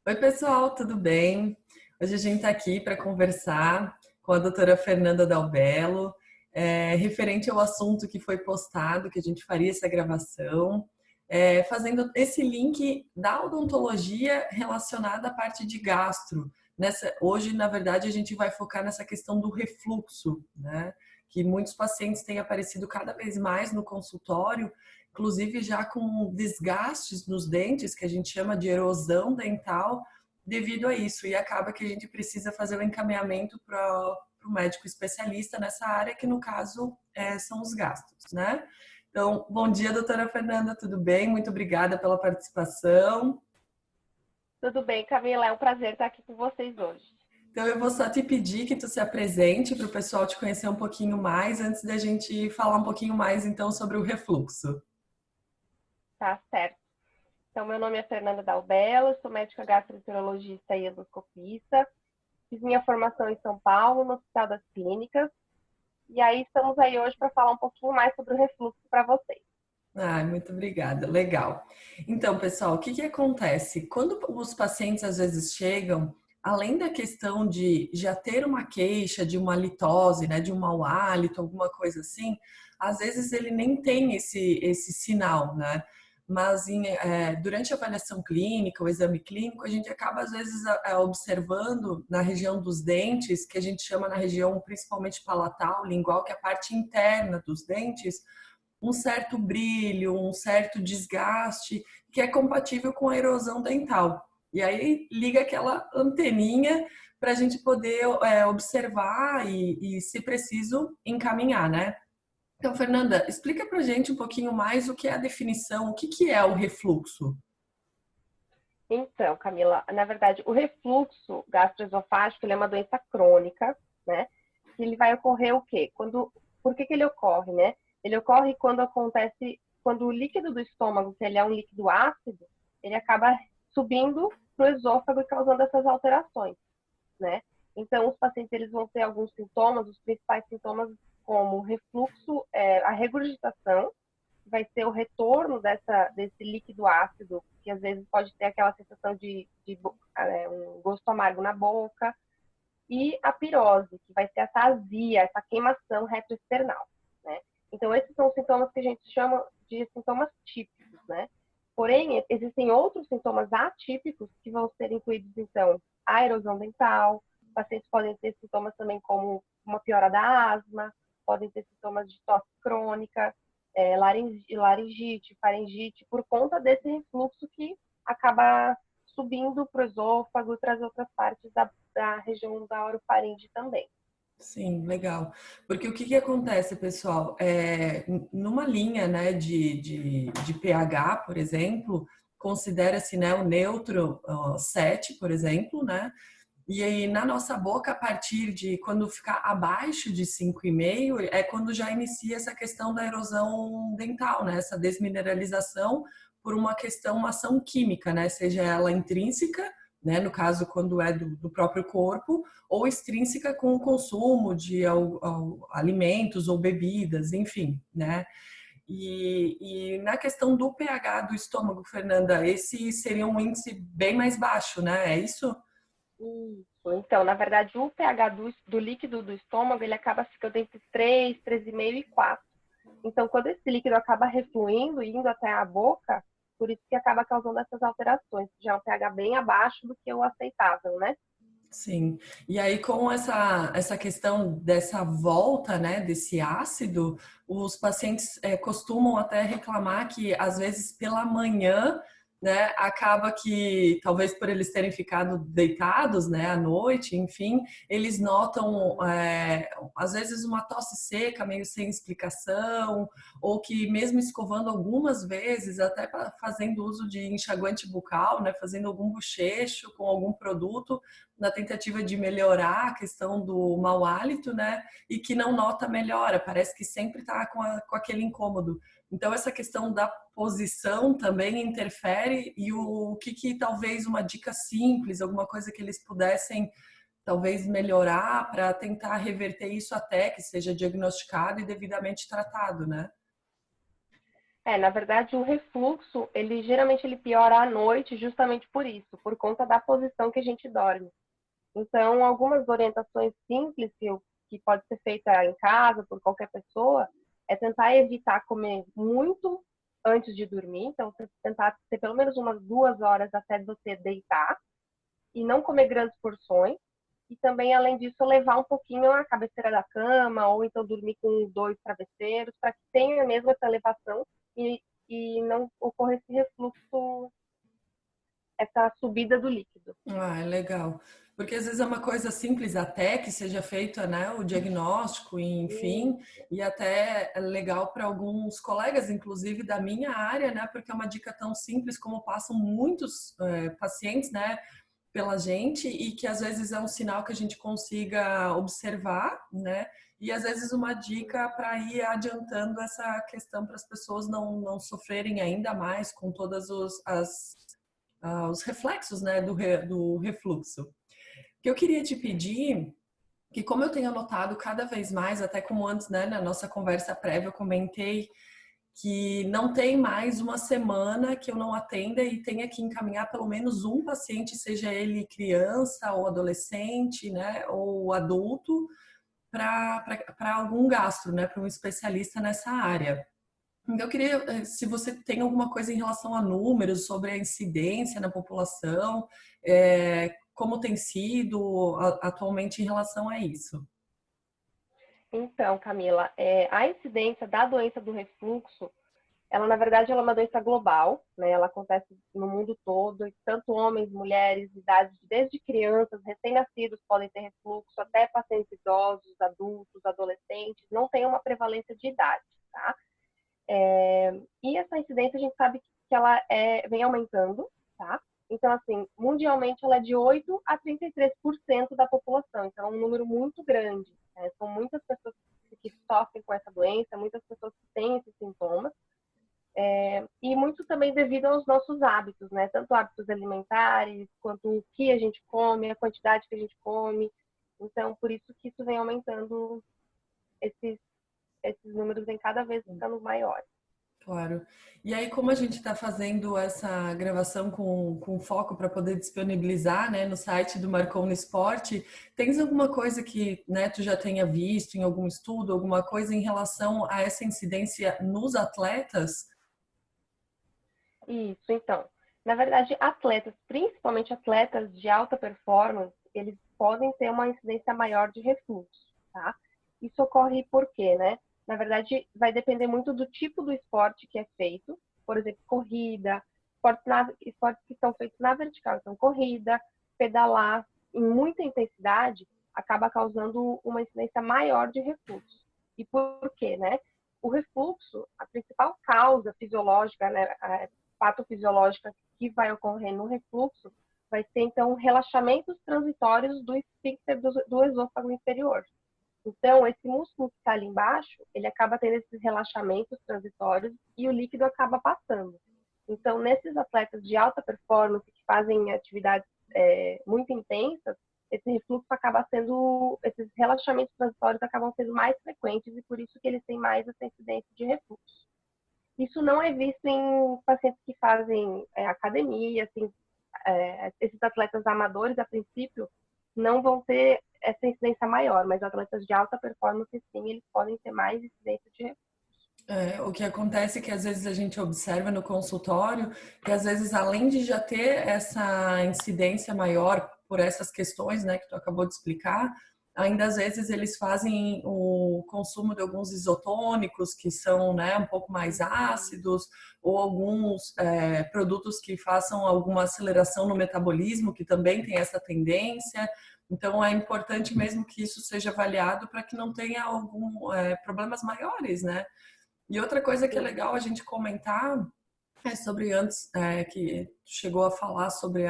Oi, pessoal, tudo bem? Hoje a gente está aqui para conversar com a doutora Fernanda Dalbello, referente ao assunto que foi postado, que a gente faria essa gravação, fazendo esse link da odontologia relacionada à parte de gastro. Hoje, na verdade, a gente vai focar nessa questão do refluxo, né? Que muitos pacientes têm aparecido cada vez mais no consultório, inclusive já com desgastes nos dentes, que a gente chama de erosão dental, devido a isso. E acaba que a gente precisa fazer o encaminhamento para o médico especialista nessa área, que no caso são os gastos, né? Então, bom dia, doutora Fernanda, tudo bem? Muito obrigada pela participação. Tudo bem, Camila, é um prazer estar aqui com vocês hoje. Então, eu vou só te pedir que tu se apresente para o pessoal te conhecer um pouquinho mais, antes da gente falar um pouquinho mais, então, sobre o refluxo. Tá certo. Então, meu nome é Fernanda Dalbello, sou médica gastroenterologista e endoscopista. Fiz minha formação em São Paulo, no Hospital das Clínicas. E aí, estamos aí hoje para falar um pouquinho mais sobre o refluxo para vocês. Ai, muito obrigada, legal. Então, pessoal, o que que acontece? Quando os pacientes às vezes chegam, além da questão de já ter uma queixa de uma litose, né, de um mau hálito, alguma coisa assim, às vezes ele nem tem esse sinal, né? Mas durante a avaliação clínica, o exame clínico, a gente acaba às vezes observando na região dos dentes, que a gente chama na região principalmente palatal, lingual, que é a parte interna dos dentes, um certo brilho, um certo desgaste que é compatível com a erosão dental. E aí liga aquela anteninha para a gente poder observar e, se preciso, encaminhar, né? Então, Fernanda, explica para a gente um pouquinho mais o que é a definição, o que que é o refluxo. Então, Camila, na verdade, o refluxo gastroesofágico ele é uma doença crônica, né? Que ele vai ocorrer o quê? Por que ele ocorre, né? Ele ocorre quando o líquido do estômago, que ele é um líquido ácido, ele acaba subindo para o esôfago e causando essas alterações, né? Então, os pacientes eles vão ter alguns sintomas, os principais sintomas como refluxo, a regurgitação, vai ser o retorno desse líquido ácido, que às vezes pode ter aquela sensação de um gosto amargo na boca, e a pirose, que vai ser essa azia, essa queimação retroesternal, né? Então, esses são os sintomas que a gente chama de sintomas típicos, né? Porém, existem outros sintomas atípicos que vão ser incluídos, então, a erosão dental, pacientes podem ter sintomas também como uma piora da asma, podem ter sintomas de tosse crônica, laringite, faringite, por conta desse refluxo que acaba subindo para o esôfago e para as outras partes da região da orofaringe também. Sim, legal. Porque o que que acontece, pessoal? Numa linha, né, de pH, por exemplo, considera-se, né, o neutro 7, por exemplo, né? E aí, na nossa boca, a partir de quando ficar abaixo de 5,5, é quando já inicia essa questão da erosão dental, né? Essa desmineralização por uma questão, uma ação química, né? Seja ela intrínseca, né? No caso, quando é do próprio corpo, ou extrínseca com o consumo de alimentos ou bebidas, enfim, né? E na questão do pH do estômago, Fernanda, esse seria um índice bem mais baixo, né? É isso? Isso. Então, na verdade, o pH do líquido do estômago, ele acaba ficando entre 3, 3,5 e 4. Então, quando esse líquido acaba refluindo, indo até a boca, por isso que acaba causando essas alterações, já é um pH bem abaixo do que o aceitável, né? Sim, e aí com essa questão dessa volta, né, desse ácido, os pacientes costumam até reclamar que às vezes pela manhã, né, acaba que talvez por eles terem ficado deitados, né, à noite, enfim, eles notam às vezes uma tosse seca, meio sem explicação, ou que mesmo escovando algumas vezes, até fazendo uso de enxaguante bucal, né, fazendo algum bochecho com algum produto, na tentativa de melhorar a questão do mau hálito, né? E que não nota melhora, parece que sempre está com aquele incômodo. Então, essa questão da posição também interfere e o que talvez uma dica simples, alguma coisa que eles pudessem talvez melhorar para tentar reverter isso até que seja diagnosticado e devidamente tratado, né? Na verdade, o refluxo, ele geralmente ele piora à noite justamente por isso, por conta da posição que a gente dorme. Então, algumas orientações simples que pode ser feita em casa por qualquer pessoa é tentar evitar comer muito antes de dormir. Então, você tentar ter pelo menos umas 2 horas até você deitar e não comer grandes porções. E também, além disso, levar um pouquinho a cabeceira da cama ou então dormir com 2 travesseiros para que tenha mesmo essa elevação e não ocorra esse refluxo, essa subida do líquido. Ah, é legal. Porque às vezes é uma coisa simples até que seja feita, né, o diagnóstico, enfim, e até é legal para alguns colegas, inclusive da minha área, né, porque é uma dica tão simples como passam muitos pacientes, né, pela gente e que às vezes é um sinal que a gente consiga observar, né, e às vezes uma dica para ir adiantando essa questão para as pessoas não sofrerem ainda mais com todas os reflexos, né, do refluxo. Que eu queria te pedir, que como eu tenho notado cada vez mais, até como antes, né, na nossa conversa prévia eu comentei que não tem mais uma semana que eu não atenda e tenha que encaminhar pelo menos um paciente, seja ele criança ou adolescente, né, ou adulto, para algum gastro, né, para um especialista nessa área. Então, eu queria, se você tem alguma coisa em relação a números, sobre a incidência na população, como tem sido atualmente em relação a isso? Então, Camila, a incidência da doença do refluxo, ela na verdade ela é uma doença global, né? Ela acontece no mundo todo, e tanto homens, mulheres, idades desde crianças, recém-nascidos podem ter refluxo, até pacientes idosos, adultos, adolescentes, não tem uma prevalência de idade, tá? E essa incidência a gente sabe que ela vem aumentando, tá? Então, assim, mundialmente ela é de 8 a 33% da população, então é um número muito grande, né? São muitas pessoas que sofrem com essa doença, muitas pessoas que têm esses sintomas, e muito também devido aos nossos hábitos, né? Tanto hábitos alimentares, quanto o que a gente come, a quantidade que a gente come. Então, por isso que isso vem aumentando, esses números vêm cada vez ficando maiores. Claro. E aí, como a gente está fazendo essa gravação com foco para poder disponibilizar, né, no site do Marcou no Esporte, tens alguma coisa que, né, tu já tenha visto em algum estudo, alguma coisa em relação a essa incidência nos atletas? Isso, então. Na verdade, atletas, principalmente atletas de alta performance, eles podem ter uma incidência maior de refluxo, tá? Isso ocorre por quê, né? Na verdade, vai depender muito do tipo do esporte que é feito. Por exemplo, corrida, esportes que são feitos na vertical. Então, corrida, pedalar em muita intensidade acaba causando uma incidência maior de refluxo. E por quê, né? O refluxo, a principal causa fisiológica, né, patofisiológica que vai ocorrer no refluxo vai ser, então, relaxamentos transitórios do esfíncter do esôfago inferior. Então, esse músculo que está ali embaixo, ele acaba tendo esses relaxamentos transitórios e o líquido acaba passando. Então, nesses atletas de alta performance que fazem atividades muito intensas, esse refluxo acaba sendo, esses relaxamentos transitórios acabam sendo mais frequentes e por isso que eles têm mais essa incidência de refluxo. Isso não é visto em pacientes que fazem academia, assim, esses atletas amadores, a princípio, não vão ter essa incidência maior, mas atletas de alta performance, sim, eles podem ter mais incidência de refluxo. O que acontece é que às vezes a gente observa no consultório que às vezes além de já ter essa incidência maior por essas questões, né, que tu acabou de explicar, ainda às vezes eles fazem o consumo de alguns isotônicos que são, né, um pouco mais ácidos ou alguns produtos que façam alguma aceleração no metabolismo que também tem essa tendência. Então é importante mesmo que isso seja avaliado para que não tenha algum problemas maiores, né? E outra coisa que é legal a gente comentar é sobre antes que chegou a falar sobre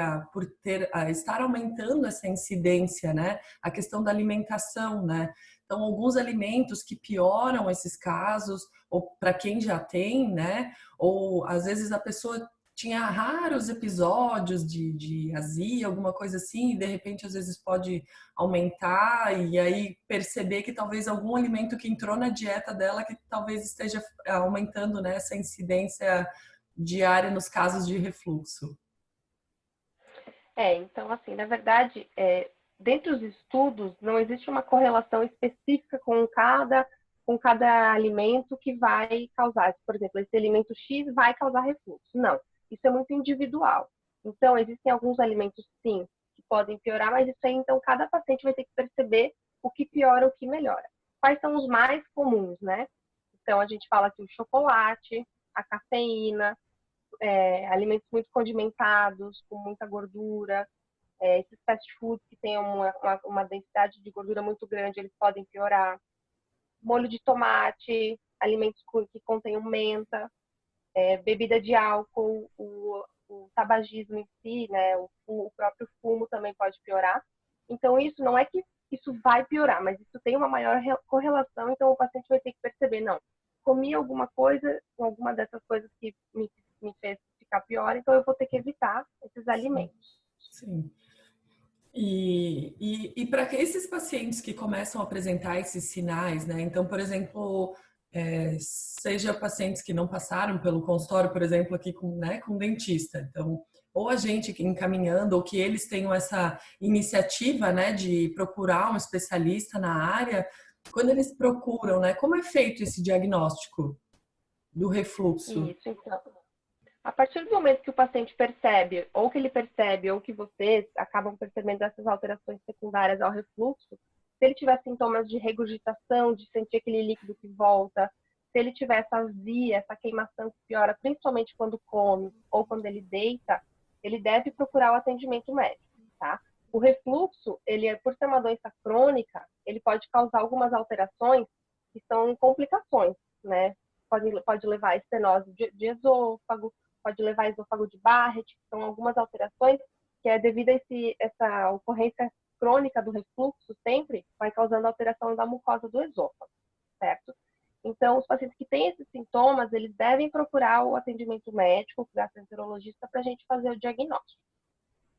estar aumentando essa incidência, né? A questão da alimentação, né? Então, alguns alimentos que pioram esses casos, ou para quem já tem, né? Ou às vezes a pessoa tinha raros episódios de azia, alguma coisa assim, e de repente às vezes pode aumentar e aí perceber que talvez algum alimento que entrou na dieta dela que talvez esteja aumentando, né, essa incidência diária nos casos de refluxo. Então, assim, na verdade, dentre os estudos, não existe uma correlação específica com cada alimento que vai causar. Por exemplo, esse alimento X vai causar refluxo. Não, isso é muito individual. Então, existem alguns alimentos, sim, que podem piorar, mas isso aí, então, cada paciente vai ter que perceber o que piora, o que melhora. Quais são os mais comuns, né? Então, a gente fala aqui o chocolate, a cafeína, alimentos muito condimentados, com muita gordura, esses fast foods que têm uma densidade de gordura muito grande, eles podem piorar. Molho de tomate, alimentos que contenham menta, bebida de álcool, o tabagismo em si, né, o próprio fumo também pode piorar. Então, isso não é que isso vai piorar, mas isso tem uma maior correlação, então o paciente vai ter que perceber, não, comi alguma coisa, alguma dessas coisas que me fez ficar pior, então eu vou ter que evitar esses alimentos. Sim. E para esses pacientes que começam a apresentar esses sinais, né? Então, por exemplo, seja pacientes que não passaram pelo consultório, por exemplo, aqui com, né, com dentista. Então, ou a gente encaminhando, ou que eles tenham essa iniciativa, né, de procurar um especialista na área, quando eles procuram, né, como é feito esse diagnóstico do refluxo? Isso, então. A partir do momento que o paciente percebe, ou que ele percebe, ou que vocês acabam percebendo essas alterações secundárias ao refluxo, se ele tiver sintomas de regurgitação, de sentir aquele líquido que volta, se ele tiver essa azia, essa queimação que piora, principalmente quando come ou quando ele deita, ele deve procurar o atendimento médico, tá? O refluxo, por ser uma doença crônica, ele pode causar algumas alterações que são complicações, né? Pode levar a estenose de esôfago, pode levar a esôfago de Barrett, que são algumas alterações que é devido a essa ocorrência crônica do refluxo sempre vai causando alteração da mucosa do esôfago, certo? Então, os pacientes que têm esses sintomas, eles devem procurar o atendimento médico, o gastroenterologista, para a gente fazer o diagnóstico.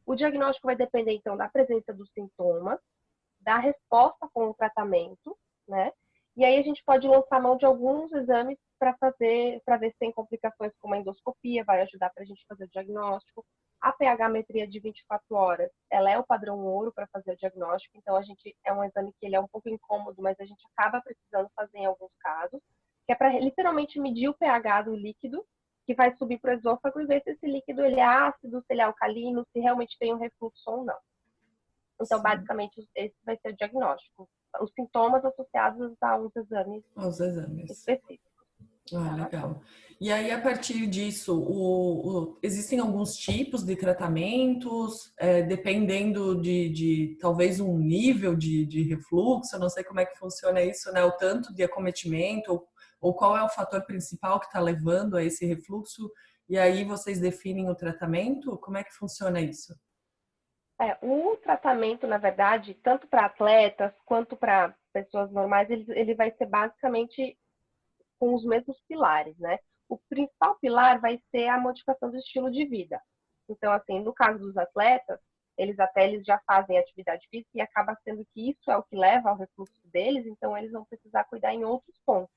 O diagnóstico vai depender, então, da presença dos sintomas, da resposta com o tratamento, né? E aí a gente pode lançar mão de alguns exames para ver se tem complicações como a endoscopia, vai ajudar para a gente fazer o diagnóstico. A pH-metria de 24 horas, ela é o padrão ouro para fazer o diagnóstico, então é um exame que ele é um pouco incômodo, mas a gente acaba precisando fazer em alguns casos, que é para literalmente medir o pH do líquido, que vai subir para o esôfago e ver se esse líquido ele é ácido, se ele é alcalino, se realmente tem um refluxo ou não. Então, Sim. basicamente, esse vai ser o diagnóstico. Os sintomas associados aos exames Aos exames. específicos. Ah, Tá? legal. E aí, a partir disso, existem alguns tipos de tratamentos, dependendo de talvez um nível de refluxo, eu não sei como é que funciona isso, né? O tanto de acometimento, ou qual é o fator principal que está levando a esse refluxo, e aí vocês definem o tratamento? Como é que funciona isso? O tratamento, na verdade, tanto para atletas quanto para pessoas normais, ele vai ser basicamente com os mesmos pilares, né? O principal pilar vai ser a modificação do estilo de vida. Então, assim, no caso dos atletas, eles já fazem atividade física e acaba sendo que isso é o que leva ao refluxo deles, então eles vão precisar cuidar em outros pontos.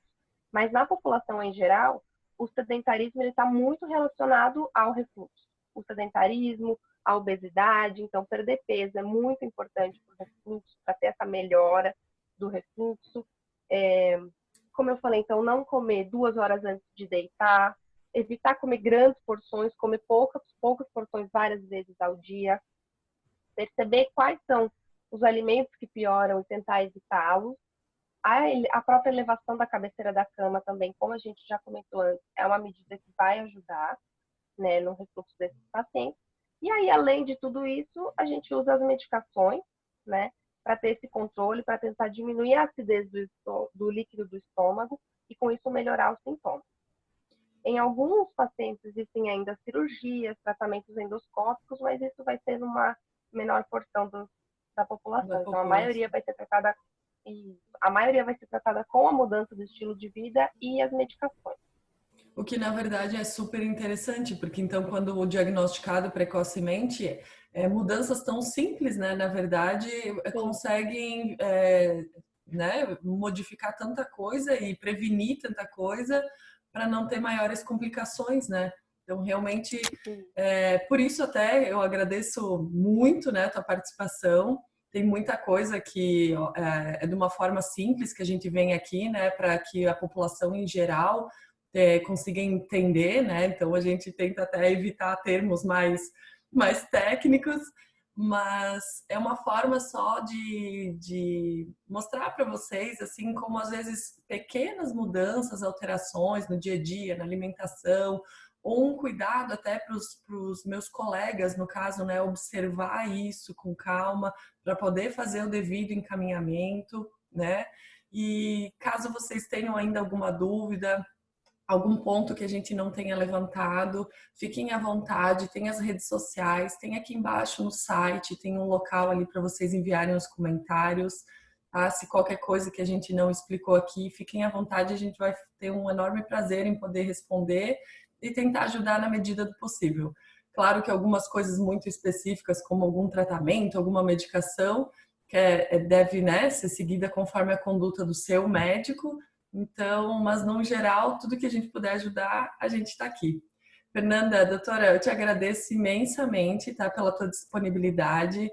Mas na população em geral, o sedentarismo está muito relacionado ao refluxo. O sedentarismo, a obesidade, então perder peso é muito importante para o refluxo, para ter essa melhora do refluxo. Como eu falei, então não comer 2 horas antes de deitar, evitar comer grandes porções, comer poucas porções várias vezes ao dia, perceber quais são os alimentos que pioram e tentar evitá-los. A própria elevação da cabeceira da cama também, como a gente já comentou antes, é uma medida que vai ajudar, né, no refluxo desses pacientes. E aí, além de tudo isso, a gente usa as medicações, né, para ter esse controle, para tentar diminuir a acidez do líquido do estômago e, com isso, melhorar os sintomas. Em alguns pacientes existem ainda cirurgias, tratamentos endoscópicos, mas isso vai ser uma menor porção da Da população. Então, população. a maioria vai ser tratada com a mudança do estilo de vida e as medicações. O que na verdade é super interessante, porque então quando diagnosticado precocemente, mudanças tão simples, né, na verdade, Sim, conseguem né, modificar tanta coisa e prevenir tanta coisa para não ter maiores complicações, né? Então realmente, sim. por isso até eu agradeço muito, né, a tua participação. Tem muita coisa que é de uma forma simples que a gente vem aqui, né, para que a população em geral consiga entender, né? Então a gente tenta até evitar termos mais técnicos, mas é uma forma só de mostrar para vocês, assim, como às vezes pequenas mudanças, alterações no dia a dia, na alimentação, ou um cuidado até para os meus colegas, no caso, né, observar isso com calma, para poder fazer o devido encaminhamento, né? E caso vocês tenham ainda alguma dúvida, algum ponto que a gente não tenha levantado, fiquem à vontade, tem as redes sociais, tem aqui embaixo no site, tem um local ali para vocês enviarem os comentários. Tá? Se qualquer coisa que a gente não explicou aqui, fiquem à vontade, a gente vai ter um enorme prazer em poder responder e tentar ajudar na medida do possível. Claro que algumas coisas muito específicas, como algum tratamento, alguma medicação, que deve, né, ser seguida conforme a conduta do seu médico, então, mas no geral, tudo que a gente puder ajudar, a gente está aqui. Fernanda, doutora, eu te agradeço imensamente, tá, pela tua disponibilidade.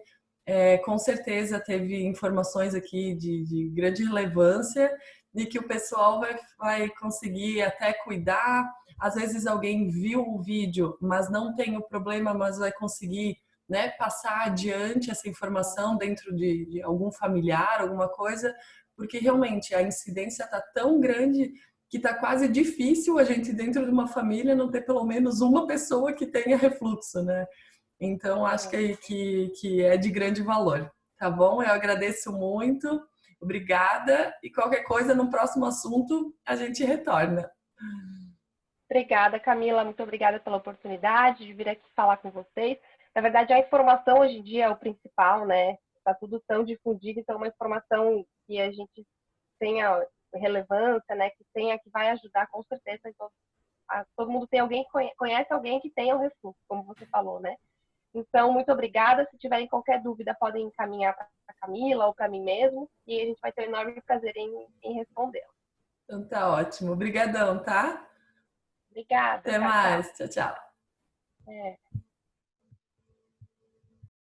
Com certeza teve informações aqui de grande relevância e que o pessoal vai conseguir até cuidar. Às vezes alguém viu o vídeo, mas não tem o problema, mas vai conseguir, né, passar adiante essa informação dentro de algum familiar, alguma coisa, porque realmente a incidência está tão grande que está quase difícil a gente, dentro de uma família, não ter pelo menos uma pessoa que tenha refluxo, né? Então, acho que é de grande valor, tá bom? Eu agradeço muito, obrigada, e qualquer coisa no próximo assunto a gente retorna. Obrigada, Camila. Muito obrigada pela oportunidade de vir aqui falar com vocês. Na verdade, a informação hoje em dia é o principal, né? Está tudo tão difundido, então uma informação que a gente tenha relevância, né? Que tenha, que vai ajudar com certeza. Então, todo mundo tem alguém que conhece alguém que tenha o refluxo, como você falou, né? Então, muito obrigada. Se tiverem qualquer dúvida, podem encaminhar para a Camila ou para mim mesmo, e a gente vai ter um enorme prazer em respondê-la. Então tá ótimo. Obrigadão, tá? Obrigada. Até Tchau, tchau. mais. Tchau, tchau. É.